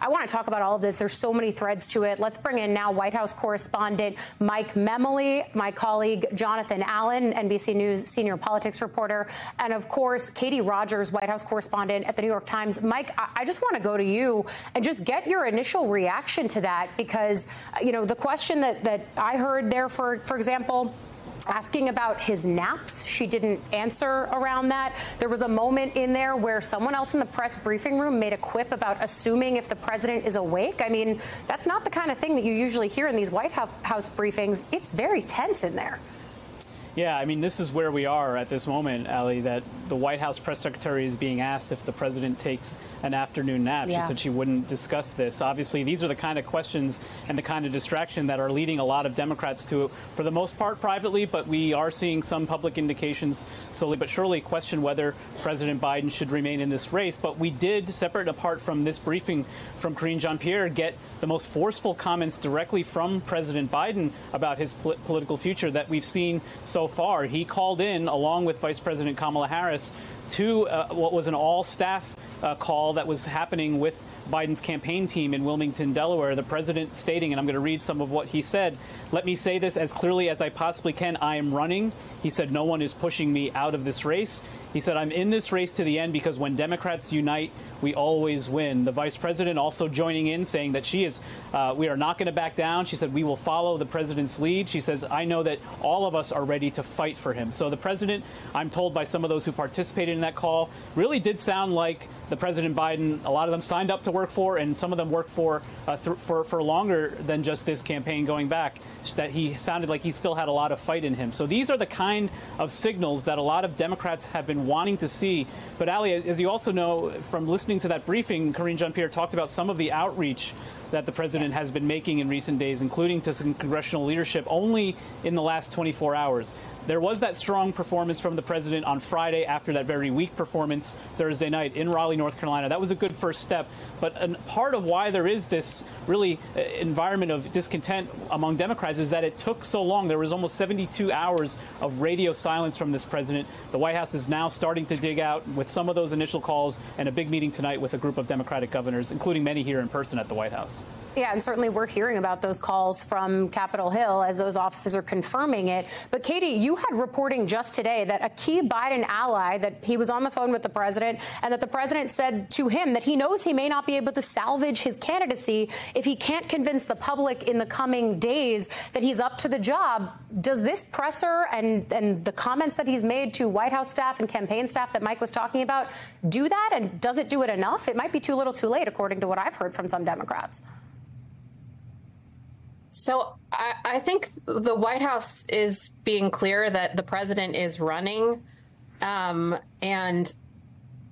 I want to talk about all of this. There's so many threads to it. Let's bring in now White House correspondent Mike Memoli, my colleague Jonathan Allen, NBC News senior politics reporter, and of course, Katie Rogers, White House correspondent at the New York Times. Mike, I just want to go to you and just get your initial reaction to that, because, you know, the question that I heard there, for example, asking about his naps. She didn't answer around that. There was a moment in there where someone else in the press briefing room made a quip about assuming if the president is awake. I mean, that's not the kind of thing that you usually hear in these White House briefings. It's very tense in there. Yeah, I mean, this is where we are at this moment, Ali, that the White House press secretary is being asked if the president takes an afternoon nap. Yeah. She said she wouldn't discuss this. Obviously, these are the kind of questions and the kind of distraction that are leading a lot of Democrats to, for the most part, privately, but we are seeing some public indications slowly but surely question whether President Biden should remain in this race. But we did, separate and apart from this briefing from Karine Jean-Pierre, get the most forceful comments directly from President Biden about his political future that we've seen so far. He called in, along with Vice President Kamala Harris, to what was an all-staff call that was happening with Biden's campaign team in Wilmington, Delaware. The president stating, and I'm going to read some of what he said, "Let me say this as clearly as I possibly can. I am running." He said, "No one is pushing me out of this race." He said, "I'm in this race to the end because when Democrats unite, we always win." The vice president also joining in, saying that we are not going to back down. She said, "We will follow the president's lead." She says, "I know that all of us are ready to fight for him." So the president, I'm told by some of those who participated in that call, really did sound like the President Biden, a lot of them signed up to work for, and some of them worked for longer than just this campaign going back, that he sounded like he still had a lot of fight in him. So these are the kind of signals that a lot of Democrats have been wanting to see. But Ali, as you also know from listening to that briefing, Karine Jean-Pierre talked about some of the outreach that the president has been making in recent days, including to some congressional leadership, only in the last 24 hours. There was that strong performance from the president on Friday after that very weak performance Thursday night in Raleigh, North Carolina. That was a good first step. But part of why there is this really environment of discontent among Democrats is that it took so long. There was almost 72 hours of radio silence from this president. The White House is now starting to dig out with some of those initial calls, and a big meeting tonight with a group of Democratic governors, including many here in person at the White House. Yeah, and certainly we're hearing about those calls from Capitol Hill as those offices are confirming it. But Katie, you had reporting just today that a key Biden ally, that he was on the phone with the president, and that the president said to him that he knows he may not be able to salvage his candidacy if he can't convince the public in the coming days that he's up to the job. Does this presser and the comments that he's made to White House staff and campaign staff that Mike was talking about do that? And does it do it enough? It might be too little too late, according to what I've heard from some Democrats. So I think the White House is being clear that the president is running, and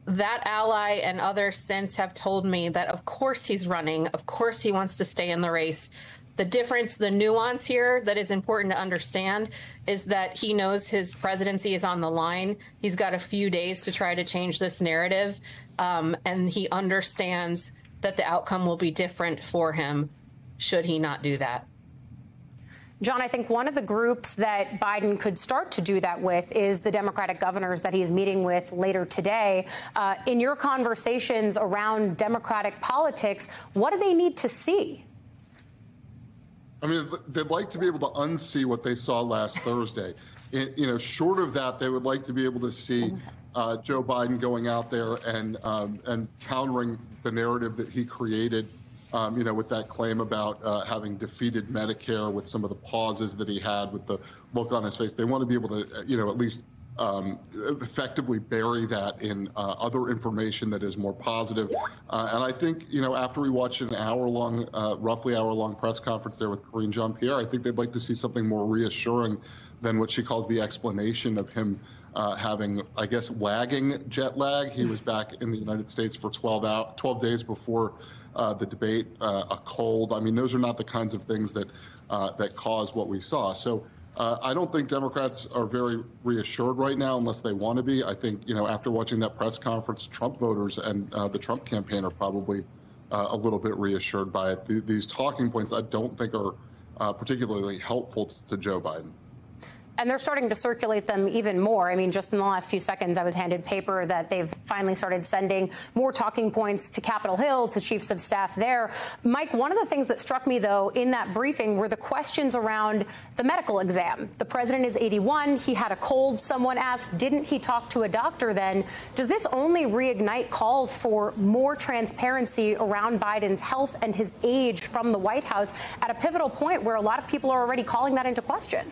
that ally and others since have told me that, of course, he's running. Of course, he wants to stay in the race. The difference, the nuance here that is important to understand is that he knows his presidency is on the line. He's got a few days to try to change this narrative, and he understands that the outcome will be different for him should he not do that. John, I think one of the groups that Biden could start to do that with is the Democratic governors that he's meeting with later today. In your conversations around Democratic politics, what do they need to see? I mean, they'd like to be able to unsee what they saw last Thursday. Short of that, they would like to be able to see Joe Biden going out there and countering the narrative that he created. With that claim about having defeated Medicare, with some of the pauses that he had, with the look on his face. They want to be able to, at least effectively bury that in other information that is more positive. And I think, after we watch an roughly hour-long press conference there with Karine Jean-Pierre, I think they'd like to see something more reassuring than what she calls the explanation of him having, I guess, lagging jet lag. He was back in the United States for 12 days before the debate, a cold. I mean, those are not the kinds of things that caused what we saw. So I don't think Democrats are very reassured right now unless they want to be. I think, after watching that press conference, Trump voters and the Trump campaign are probably a little bit reassured by it. These talking points I don't think are particularly helpful to Joe Biden. and they're starting to circulate them even more. I mean, just in the last few seconds, I was handed paper that they've finally started sending more talking points to Capitol Hill, to chiefs of staff there. Mike, one of the things that struck me, though, in that briefing were the questions around the medical exam. The president is 81. He had a cold. Someone asked, didn't he talk to a doctor then? Does this only reignite calls for more transparency around Biden's health and his age from the White House at a pivotal point where a lot of people are already calling that into question?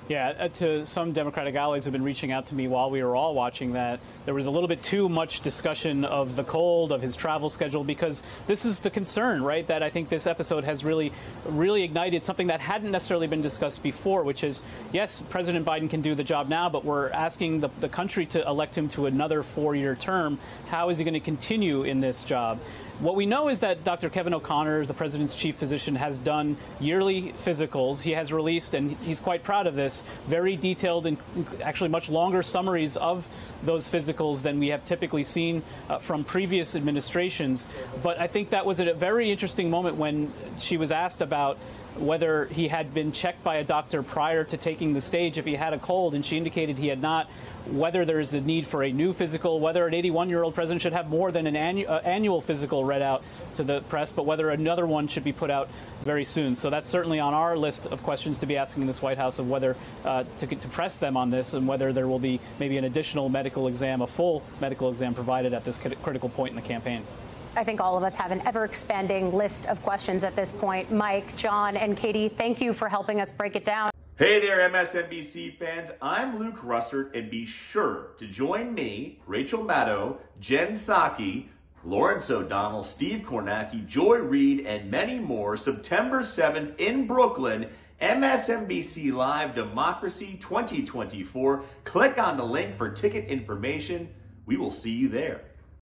Yeah, to some Democratic allies who've been reaching out to me while we were all watching that, there was a little bit too much discussion of the cold, of his travel schedule, because this is the concern, right? That I think this episode has really ignited something that hadn't necessarily been discussed before, which is, yes, President Biden can do the job now, but we're asking the country to elect him to another 4-year term. How is he going to continue in this job? What we know is that Dr. Kevin O'Connor, the president's chief physician, has done yearly physicals. He has released, and he's quite proud of this, very detailed and actually much longer summaries of those physicals than we have typically seen from previous administrations. But I think that was at a very interesting moment when she was asked about whether he had been checked by a doctor prior to taking the stage if he had a cold, and she indicated he had not, whether there is a need for a new physical, whether an 81-year-old president should have more than an annual physical read out to the press, but whether another one should be put out very soon. So that's certainly on our list of questions to be asking this White House, of whether to press them on this, and whether there will be maybe an additional medical exam, a full medical exam provided at this critical point in the campaign. I think all of us have an ever-expanding list of questions at this point. Mike, John, and Katie, thank you for helping us break it down. Hey there, MSNBC fans. I'm Luke Russert, and be sure to join me, Rachel Maddow, Jen Psaki, Lawrence O'Donnell, Steve Kornacki, Joy Reid, and many more September 7th in Brooklyn, MSNBC Live Democracy 2024. Click on the link for ticket information. We will see you there.